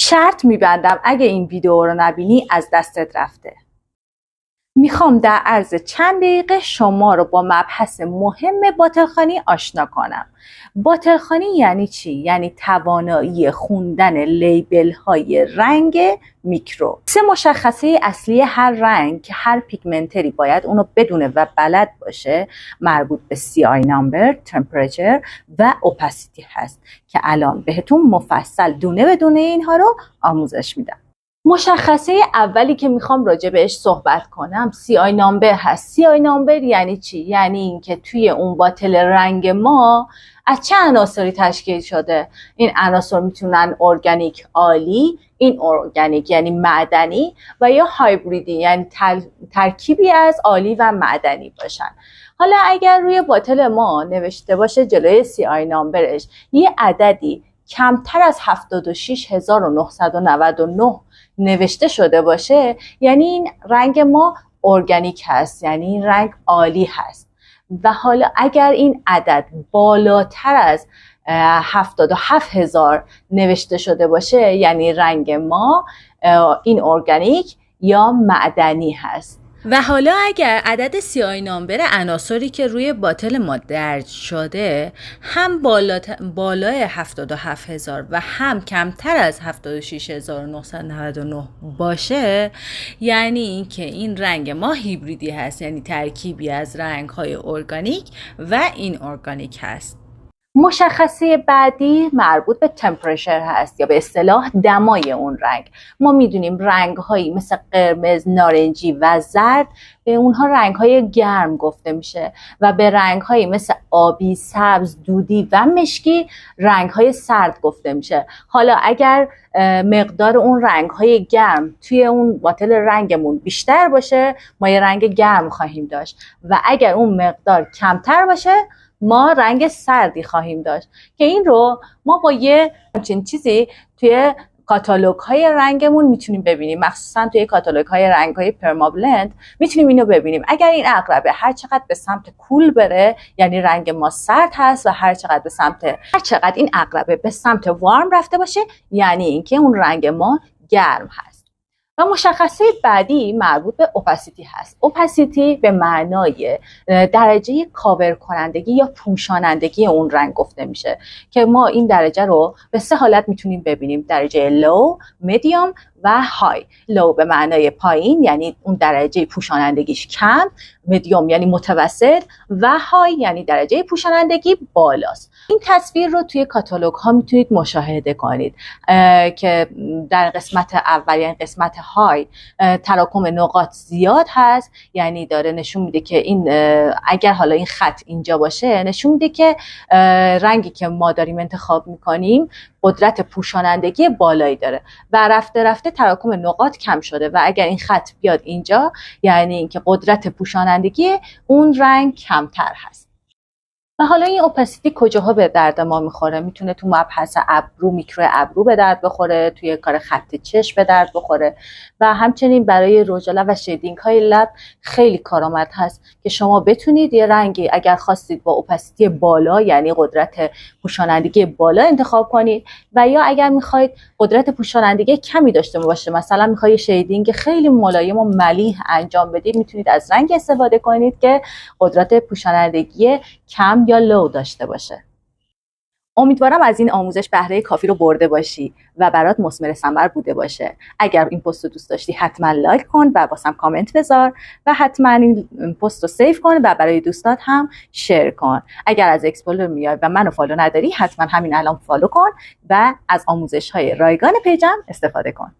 شرط میبندم اگه این ویدیو رو نبینی از دستت رفته. میخوام در عرض چند دقیقه شما رو با مبحث مهم باطلخوانی آشنا کنم. باطلخوانی یعنی چی؟ یعنی توانایی خوندن لیبل های رنگ میکرو. 3 مشخصه اصلی هر رنگ که هر پیگمنتری باید اونو بدونه و بلد باشه مربوط به CI number، temperature و opacity هست که الان بهتون مفصل دونه به دونه اینها رو آموزش میدم. مشخصه اولی که میخوام راجع بهش صحبت کنم CI number هست. CI number یعنی چی؟ یعنی اینکه توی اون باتل رنگ ما از چه عناصری تشکیل شده. این عناصر میتونن ارگانیک عالی، این ارگانیک یعنی معدنی، و یا هایبریدی یعنی ترکیبی از عالی و معدنی باشن. حالا اگر روی باتل ما نوشته باشه جلوی CI numberش یه عددی کمتر از 76999 نوشته شده باشه، یعنی این رنگ ما ارگانیک هست، یعنی این رنگ عالی هست. و حالا اگر این عدد بالاتر از 77000 نوشته شده باشه، یعنی رنگ ما این ارگانیک یا معدنی هست. و حالا اگر عدد CI نامبر عناصری که روی باتل ما درج شده هم بالای 77000 و هم کمتر از 76999 باشه، یعنی اینکه این رنگ ما هیبریدی هست، یعنی ترکیبی از رنگ‌های ارگانیک و این ارگانیک هست. مشخصه بعدی مربوط به تمپرچر هست یا به اصطلاح دمای اون رنگ. ما میدونیم رنگ هایی مثل قرمز، نارنجی و زرد به اونها رنگ های گرم گفته میشه و به رنگ هایی مثل آبی، سبز، دودی و مشکی رنگ های سرد گفته میشه. حالا اگر مقدار اون رنگ های گرم توی اون باتل رنگمون بیشتر باشه ما یه رنگ گرم خواهیم داشت و اگر اون مقدار کمتر باشه ما رنگ سردی خواهیم داشت، که این رو ما با یه همچین چیزی توی کاتالوگ های رنگمون میتونیم ببینیم. مخصوصا توی کاتالوگ های رنگ های پرمابلند میتونیم اینو ببینیم. اگر این عقربه هر چقدر به سمت کول بره یعنی رنگ ما سرد هست و هر چقدر این عقربه به سمت وارم رفته باشه یعنی اینکه اون رنگ ما گرم هست. و مشخصه بعدی مربوط به اوپاسیتی هست. اوپاسیتی به معنای درجه کاور کنندگی یا پوشانندگی اون رنگ گفته میشه که ما این درجه رو به 3 حالت میتونیم ببینیم: درجه لو، مدیوم و های. لو به معنای پایین یعنی اون درجه پوشانندگیش کم، مدیوم یعنی متوسط و های یعنی درجه پوشانندگی بالاست. این تصویر رو توی کاتالوگ ها میتونید مشاهده کنید که در قسمت اول یعنی قسمت های تراکم نقاط زیاد هست، یعنی داره نشون میده که این اگر حالا این خط اینجا باشه نشون میده که رنگی که ما داریم انتخاب میکنیم قدرت پوشانندگی بالایی داره و رفته رفته تراکم نقاط کم شده و اگر این خط بیاد اینجا یعنی اینکه قدرت پوشانندگی اون رنگ کمتر هست. و حالا این اوپاسیتی کجاها به درد ما میخوره؟ میتونه تو مبحث ابرو، میکرو ابرو به درد بخوره، توی کار خط چشم به درد بخوره و همچنین برای رژ لب و شیدینگ های لب خیلی کارآمد هست که شما بتونید یه رنگی اگر خواستید با اوپاسیتی بالا یعنی قدرت پوشانندگی بالا انتخاب کنید و یا اگر میخواید قدرت پوشانندگی کمی داشته باشه، مثلا میخواید شیدینگ خیلی ملایم و ملیح انجام بدید، میتونید از رنگ استفاده کنید که قدرت پوشانندگی کم یا لو داشته باشه. امیدوارم از این آموزش بهره کافی رو برده باشی و برات مثمر ثمر بوده باشه. اگر این پست رو دوست داشتی حتما لایک کن و واسم کامنت بذار و حتما این پست رو سیو کن و برای دوستات هم شیر کن. اگر از اکسپلور میای و منو فالو نداری حتما همین الان فالو کن و از آموزش های رایگان پیجم استفاده کن.